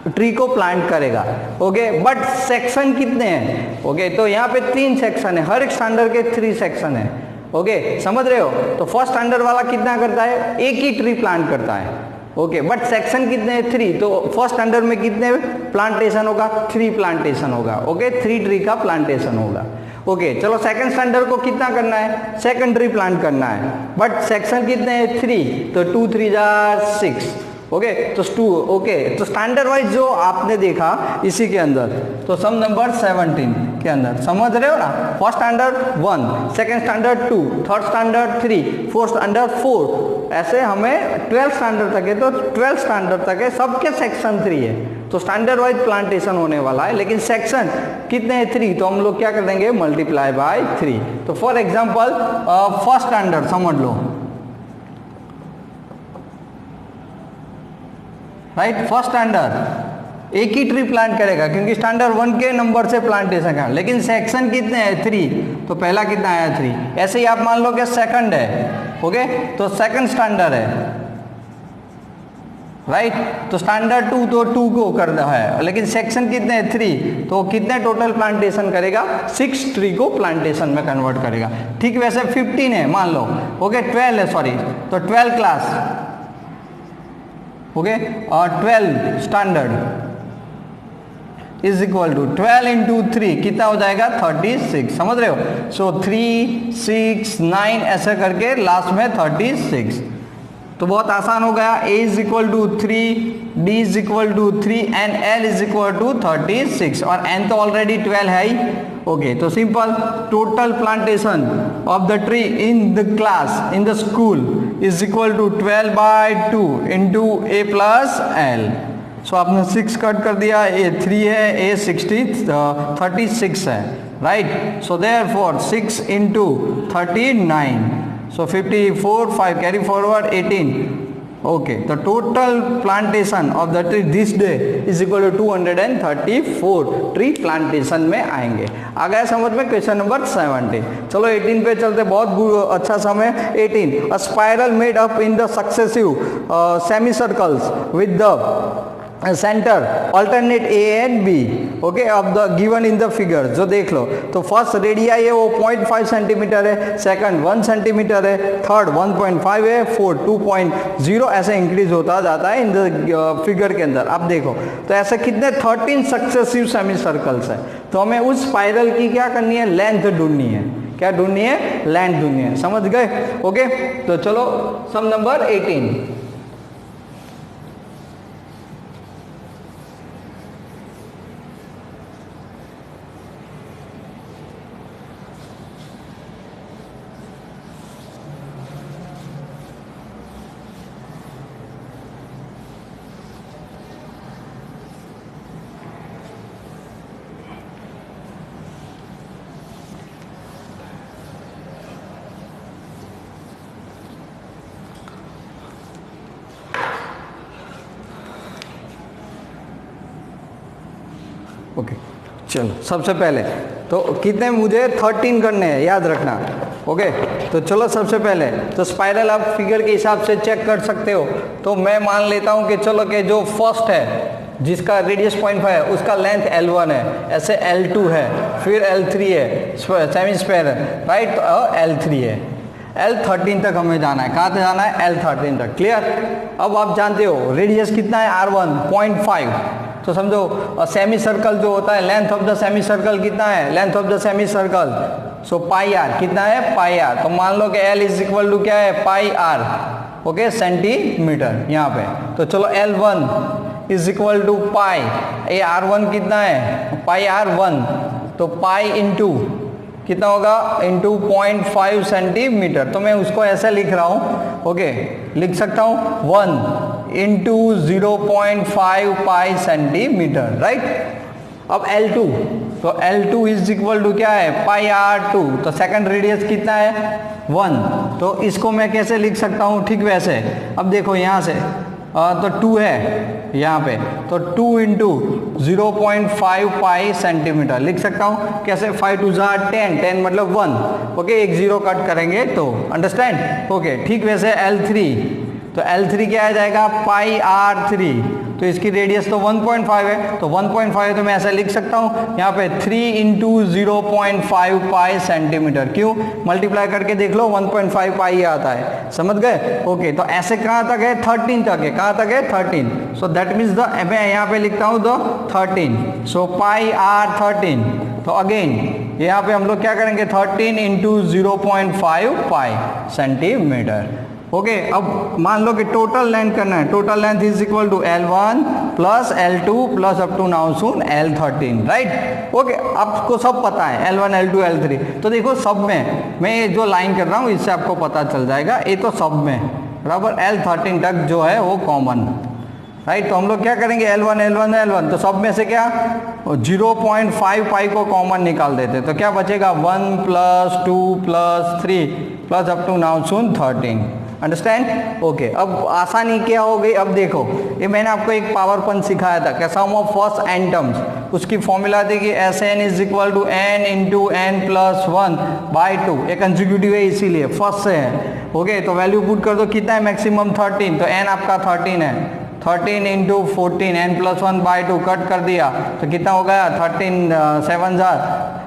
ट्री को प्लांट करेगा। ओके, बट सेक्शन कितने हैं? ओके, तो यहाँ पे 3 सेक्शन है, हर एक स्टैंडर्ड के 3 सेक्शन है। ओके, समझ रहे हो? तो फर्स्ट स्टैंडर्ड वाला कितना करता है? एक ही ट्री प्लांट करता है। ओके, बट सेक्शन कितने हैं? 3। तो फर्स्ट स्टैंडर्ड में कितने प्लांटेशन होगा? 3 प्लांटेशन होगा। ओके, 3 ट्री का प्लांटेशन होगा। ओके, चलो सेकंड स्टैंडर्ड को कितना करना है? सेकंड ट्री प्लांट करना है, बट सेक्शन कितने हैं? 3। तो 2 3 जा 6। ओके, तो 2। ओके, तो स्टैंडर्ड वाइज जो आपने देखा इसी के अंदर, तो सम नंबर 17 के अंदर, समझ रहे हो ना? First standard 1, second standard 2, third standard 3, fourth standard 4, ऐसे हमें 12 स्टैंडर्ड तक है। तो 12 स्टैंडर्ड तक है, सबके सेक्शन 3 है। तो स्टैंडर्ड वाइज प्लांटेशन होने वाला है, लेकिन सेक्शन कितने हैं? 3। तो हम लोग क्या कर देंगे? Multiply by 3। तो फॉर एग्जाम्पल फर्स्ट स्टैंडर्ड समझ लो, राइट? फर्स्ट स्टैंडर्ड एक ही ट्री प्लांट करेगा क्योंकि स्टैंडर्ड 1 के नंबर से प्लांटेशन का, लेकिन सेक्शन कितने हैं? 3। तो पहला कितना आया? 3। ऐसे ही आप मान लो कि सेकंड है। ओके, तो सेकंड स्टैंडर्ड है, राइट? तो स्टैंडर्ड 2 तो 2 को कर रहा है, लेकिन सेक्शन कितने हैं? 3। तो कितने टोटल प्लांटेशन करेगा? 6 ट्री को प्लांटेशन में कन्वर्ट करेगा। ठीक वैसे 15 है मान लो। ओके, 12 है, सॉरी, तो 12 क्लास। ओके, और 12 standard is equal to 12 into 3 कितना हो जाएगा? 36। समझ रहे हो? सो 3 6 9 ऐसा करके लास्ट में 36। तो बहुत आसान हो गया। a is equal to 3, d is equal to 3 and l is equal to 36, और n तो ऑलरेडी 12 है ही। ओके, तो simple, total plantation of the tree in the class in the school is equal to 12/2 into a plus l। So आपने 6 cut कर दिया, a 3 है, a 36 है, right? So therefore 6 into 39, so 54, 5 carry forward 18. Okay, the total plantation of the tree this day is equal to 234 tree plantation में आएंगे। आ गया समझ में? Question number 17। चलो 18 पे चलते, बहुत अच्छा समय। 18, a spiral made up in the successive semicircles with the centre alternate A and B. Okay, अब the given in the figure जो देख लो, तो फर्स्ट रेडियाई है वो 0.5 सेंटीमीटर है, सेकंड 1 सेंटीमीटर है, थर्ड 1.5 है, फोर्थ 2.0, ऐसे इंक्रीज होता जाता है इन द फिगर के अंदर। अब देखो, तो ऐसे कितने 13 सक्सेसिव सेमी सर्कल्स है। तो हमें उस स्पाइरल की क्या करनी है? लेंथ ढूंढनी है। क्या ढूंढनी है? लेंथ ढूंढनी है। समझ गए? ओके, तो चलो सम नंबर 18। ओके, चलो सबसे पहले तो कितने मुझे 13 करने हैं, याद रखना। ओके, तो चलो सबसे पहले तो स्पाइरल आप फिगर के हिसाब से चेक कर सकते हो। तो मैं मान लेता हूँ कि चलो कि जो फर्स्ट है जिसका रेडियस 0.5 है उसका लेंथ L1 है, ऐसे L2 है, फिर L3 है, सेमी स्क्वायर है, राइट? तो L3 है, L13 तक हमें जाना है। कहाँ तक जाना है? L13 तक। क्लियर? अब आप जानते हो रेडियस कितना है? R1 0.5। तो समझो सेमी सर्कल जो होता है, length of the semi circle कितना है? Length of the semi circle so pi r कितना है? Pi r. तो मान लो कि L इज इक्वल टू क्या है? Pi are. ओके, सेंटीमीटर यहाँ पे। तो चलो L1 इज इक्वल टू पाई, ये R1 कितना है? पाई R1। तो पाई इंटू कितना होगा? Into 0.5 centimetre. तो मैं उसको ऐसे लिख रहा हूँ। ओके, लिख सकता हूँ 1 इंटू 0.5 पाई सेंटीमीटर, राइट? अब L2, तो L2 इज इक्वल टू क्या है? पाई R2। तो सेकंड रेडियस कितना है? 1। तो इसको मैं कैसे लिख सकता हूँ? ठीक वैसे अब देखो यहाँ से तो 2 है यहाँ पे, तो 2 इंटू 0.5 पाई सेंटीमीटर लिख सकता हूँ। कैसे? 5 2 10, 10 मतलब 1। ओके, एक जीरो कट करेंगे तो अंडरस्टैंड? ओके, ठीक वैसे L3 तो L3 क्या आ जाएगा पाई R3, तो इसकी रेडियस तो 1.5 है, तो 1.5 है तो मैं ऐसा लिख सकता हूँ यहाँ पे 3 इंटू 0.5 पाई सेंटीमीटर। क्यों? मल्टीप्लाई करके देख लो 1.5 पाई आता है, समझ गए? ओके, तो ऐसे कहाँ तक है? 13 तक है। कहाँ तक है? 13। सो दैट मीन्स द, मैं यहाँ पे लिखता हूँ द 13, सो पाई R13। तो अगेन यहाँ पे हम लोग क्या करेंगे? 13 इंटू 0.5 पाई सेंटीमीटर। ओके, अब मान लो कि टोटल लेंथ करना है, total length is equal to L1 plus L2 plus up to now soon L13, right? Okay, आपको सब पता है L1 L2 L3, तो देखो सब में मैं जो लाइन कर रहा हूँ इससे आपको पता चल जाएगा, ये तो सब में बराबर L13 तक जो है वो कॉमन, राइट? तो हम लोग क्या करेंगे? L1 L1 L1, तो सब में से क्या 0.5 पाई को कॉमन निकाल देते, तो क्या बचेगा? 1 plus 2 plus 3 plus up to now soon 13। Understand? Okay, अब आसानी क्या हो गई? अब देखो, ये मैंने आपको एक पावर पंच सिखाया था कि sum of first n terms, उसकी फॉर्मूला थी कि Sn is equal to n into n plus 1 by 2, ये कंसेक्यूटिव है इसीलिए फर्स्ट से है। ओके, तो वैल्यू पुट कर दो, कितना है? मैक्सिमम 13, तो n आपका 13 है, 13 into 14 n plus 1 by 2 cut कर दिया तो कितना हो गया? 13 7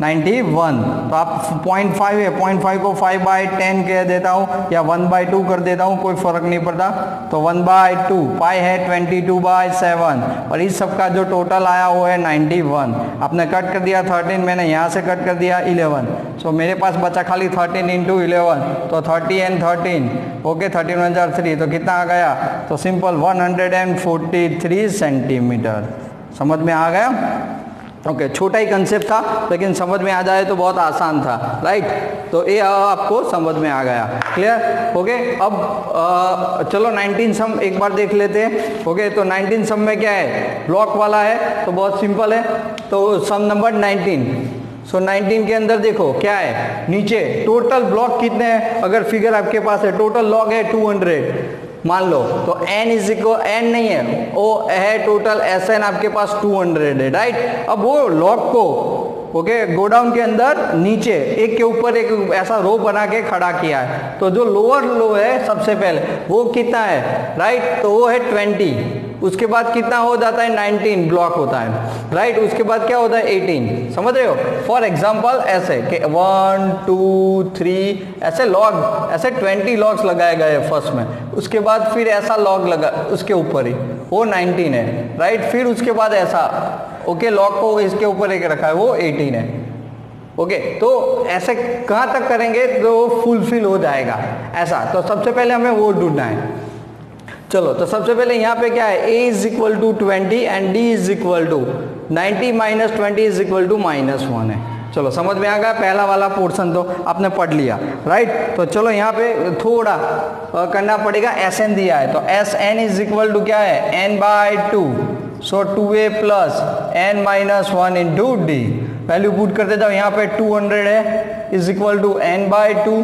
91। तो आप 0.5 है, 0.5 को 5 बाई 10 कह देता हूँ या 1 बाई 2 कर देता हूँ, कोई फर्क नहीं पड़ता। तो 1 बाई 2 पाई है 22 बाई 7, और इस सब का जो टोटल आया वो है 91। आपने कट कर दिया 13, मैंने यहाँ से कट कर दिया 11, सो मेरे पास बचा खाली 13 इंटू 11, तो 30 एंड 13, ओके, 13 1 3, तो कितना आ गया? तो सिंपल 143 सेंटीमीटर। समझ में आ गया? ओके, छोटा ही कंसेप्ट था लेकिन समझ में आ जाए तो बहुत आसान था, राइट? तो ये आपको समझ में आ गया, क्लियर? ओके, अब चलो 19 सम एक बार देख लेते हैं। ओके, तो 19 सम में क्या है? ब्लॉक वाला है, तो बहुत सिंपल है। तो सम नंबर 19, सो 19 के अंदर देखो क्या है? नीचे टोटल ब्लॉक कितने हैं? अगर फिगर आपके पास है, टोटल लॉग है 200 मान लो, तो n इज इक्वल, n नहीं है, वो है टोटल Sn आपके पास 200 है, राइट? अब वो लॉग को ओके गोडाउन के अंदर नीचे एक के ऊपर एक ऐसा रो बना के खड़ा किया है, तो जो लोअर लो है सबसे पहले वो कितना है? राइट, तो वो है 20, उसके बाद कितना हो जाता है? 19 ब्लॉक होता है, राइट? उसके बाद क्या होता है? 18। समझ रहे हो? फॉर एग्जांपल ऐसे कि 1 2 3 ऐसे लॉग, ऐसे 20 लॉग्स लगाए गए फर्स्ट में, उसके बाद फिर ऐसा लॉग लगा उसके ऊपर ही, वो 19 है, राइट? फिर उसके बाद ऐसा ओके लॉग को इसके ऊपर एक रखा है, वो 18 है। ओके, तो ऐसे कहाँ तक करेंगे तो फुलफिल हो जाएगा ऐसा? तो सबसे पहले हमें वो ढूंढना है। चलो, तो सबसे पहले यहाँ पे क्या है? a is equal to 20 and d is equal to 90 minus 20 is equal to -1 है। चलो, समझ में आ गया? पहला वाला पोर्शन तो आपने पढ़ लिया, राइट? तो चलो यहाँ पे थोड़ा करना पड़ेगा। Sn दिया है, तो Sn इज इक्वल टू क्या है? n by 2, so 2a plus n minus 1 into d. Value put कर देता हूँ, यहाँ पे 200 है is equal to n by 2,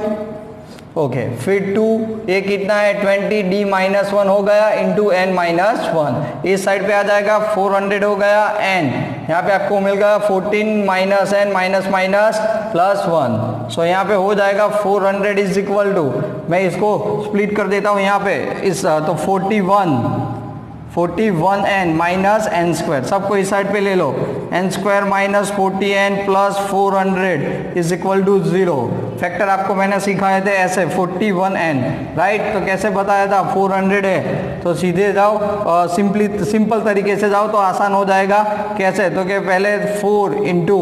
okay, फिर 2 ये कितना है? 20 d माइनस 1 हो गया इंटू n माइनस 1, इस साइड पे आ जाएगा 400 हो गया n, यहाँ पे आपको मिल गया 14 minus n minus minus plus 1, सो यहाँ पे हो जाएगा 400 इज इक्वल टू, मैं इसको स्प्लिट कर देता हूँ यहाँ पे इस, तो 41 n माइनस n स्क्वायर, सबको इस साइड पे ले लो, n square minus 40n plus 400 is equal to 0। Factor आपको मैंने सिखाए थे ऐसे 41n, राइट? तो कैसे बताया था? 400 है तो सीधे जाओ, सिंपल तरीके से जाओ तो आसान हो जाएगा। कैसे? तो कि पहले 4 इंटू,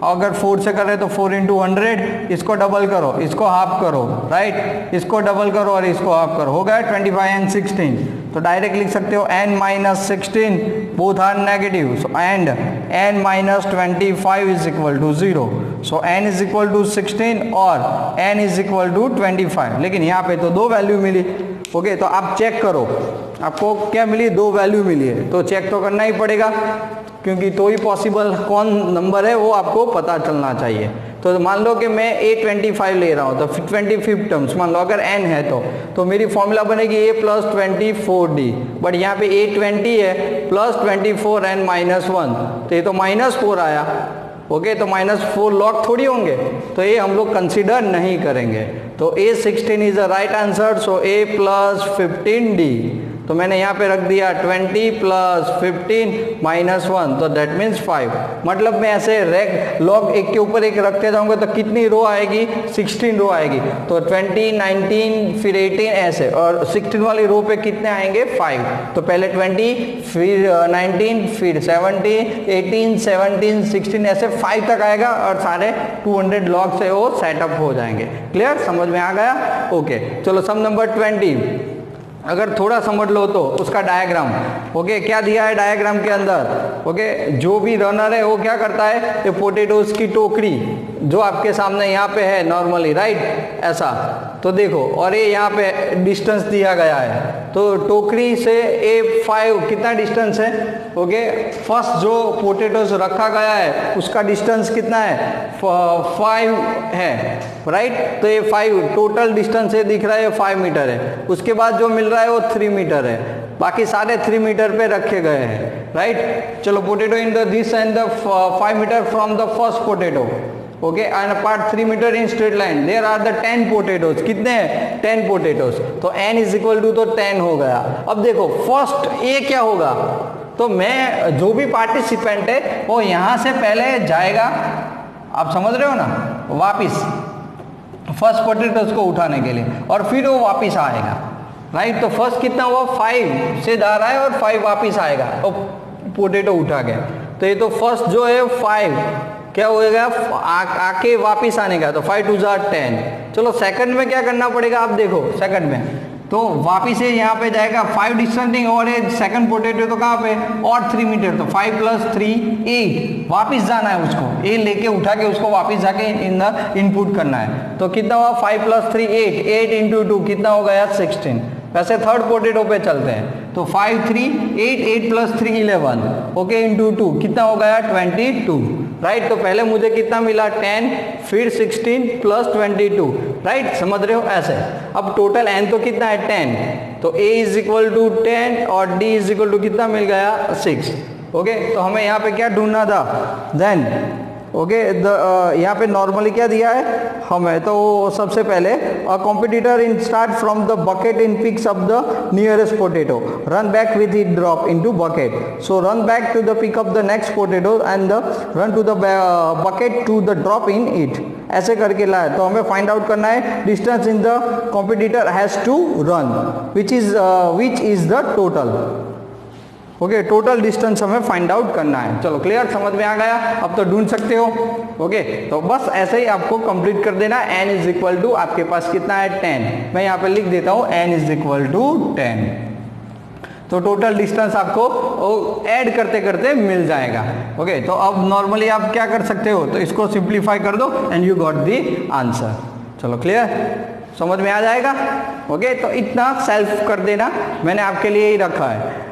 अगर 4 से करें तो 4 इंटू 100, इसको डबल करो, इसको हाफ करो, राइट? इसको डबल करो और इसको हाफ करो, हो गया 25 एंड 16। तो डायरेक्ट लिख सकते हो n minus 16 both are negative, so and n minus 25 is equal to 0, so n is equal to 16 और n इज इक्वल टू 25। लेकिन यहाँ पे तो 2 वैल्यू मिली। ओके, तो आप चेक करो, आपको क्या मिली? 2 वैल्यू मिली है, तो चेक तो करना ही पड़ेगा क्योंकि तो ही पॉसिबल कौन नंबर है वो आपको पता चलना चाहिए। तो मान लो कि मैं a25 ले रहा हूँ, तो 25 टर्म्स मान लो अगर n है तो मेरी फॉर्मूला बनेगी a प्लस 24d, बट यहाँ पे a20 है प्लस 24n माइनस 1, तो ये तो -4 आया, ओके तो -4 log थोड़ी होंगे, तो ये हम लोग कंसीडर नहीं करेंगे। तो A16 is a right answer, so A + 15D। तो मैंने यहाँ पे रख दिया 20 + 15 -1, तो दैट मीन्स 5। मतलब मैं ऐसे लॉग एक के ऊपर एक रखते जाऊंगा तो कितनी रो आएगी, 16 रो आएगी। तो 20, 19 फिर 18 ऐसे, और 16 वाली रो पे कितने आएंगे, 5। तो पहले 20 फिर 19 फिर 17 18 17 16 ऐसे 5 तक आएगा, और सारे 200 लॉग से वो सेटअप हो जाएंगे। क्लियर, समझ में आ गया? ओके चलो सम नंबर 20 अगर थोड़ा समझ लो तो उसका डायग्राम। ओके क्या दिया है डायग्राम के अंदर? ओके जो भी रनर है वो क्या करता है, ये पोटेटोज की टोकरी जो आपके सामने यहाँ पे है नॉर्मली, राइट, ऐसा। तो देखो, और ये यहाँ पे डिस्टेंस दिया गया है, तो टोकरी से A5 कितना डिस्टेंस है? ओके फर्स्ट जो पोटेटोज रखा गया है उसका डिस्टेंस कितना है, 5 है, राइट। तो ये 5 टोटल डिस्टेंस है, दिख रहा है 5 मीटर है। उसके बाद जो मिल रहा है वो 3 मीटर है, बाकी सारे 3 मीटर पे रखे गए हैं, राइट। चलो potato in the this and the 5 metre from the first potato, okay and apart 3 metre in straight line, there are the 10 potatoes. कितने हैं? 10 पोटेटोज। तो n = तो 10 हो गया। अब देखो फर्स्ट A क्या होगा, तो मैं जो भी पार्टिसिपेंट है वो यहाँ से पहले जाएगा, आप समझ रहे हो ना, वापिस फर्स्ट पोटेटोज को उठाने के लिए, और फिर वो वापिस आएगा, राइट। तो फर्स्ट कितना हुआ, 5 से जा रहा है और 5 वापिस आएगा, तो पोटेटो उठा गया। तो ये तो फर्स्ट जो है 5 क्या होएगा, आके वापिस आने का, तो 5 × 2 = 10। चलो सेकंड में क्या करना पड़ेगा, आप देखो सेकंड में तो वापिस ये यहाँ पे जाएगा 5 डिस्टेंसिंग, और ये सेकंड पोटेटो तो कहाँ पे, और 3 मीटर, तो 5 + 3 8 वापिस जाना है उसको, ये लेके उठा के उसको वापिस जाके इनपुट करना है। तो कितना हुआ, 5 + 3 8, 8 × 2 कितना हो गया, 16। वैसे थर्ड पोटेटो पे चलते हैं, तो 5 3 8 8 + 3 11, ओके × 2 कितना हो गया, 22, राइट। तो पहले मुझे कितना मिला, 10, फिर 16 + 22, राइट, समझ रहे हो ऐसे। अब टोटल n तो कितना है, 10, तो A = 10 और D = कितना मिल गया, 6। ओके तो हमें यहाँ पे क्या ढूंढना था, देन ओके यहाँ पे नॉर्मली क्या दिया है हमें, तो सबसे पहले competitor in start from the bucket in picks up the nearest potato, run back with it drop into bucket, so run back to the pick up the next potato and the run to the bucket to the drop in it, ऐसे करके लाए। तो हमें find out करना है distance in the competitor has to run which is the total, okay total distance हमें find out करना है। चलो क्लियर, समझ में आ गया, अब तो ढूंढ सकते हो। ओके तो बस ऐसे ही आपको कंप्लीट कर देना। n = आपके पास कितना है, 10, मैं यहाँ पे लिख देता हूँ n = 10। तो टोटल डिस्टेंस आपको ऐड करते करते मिल जाएगा। ओके तो अब नॉर्मली आप क्या कर सकते हो, तो इसको सिंप्लीफाई कर दो and you got the answer. चलो क्लियर, समझ में आ जाएगा। ओके तो इतना सेल्फ कर देना, मैंने आपके लिए ही रखा है।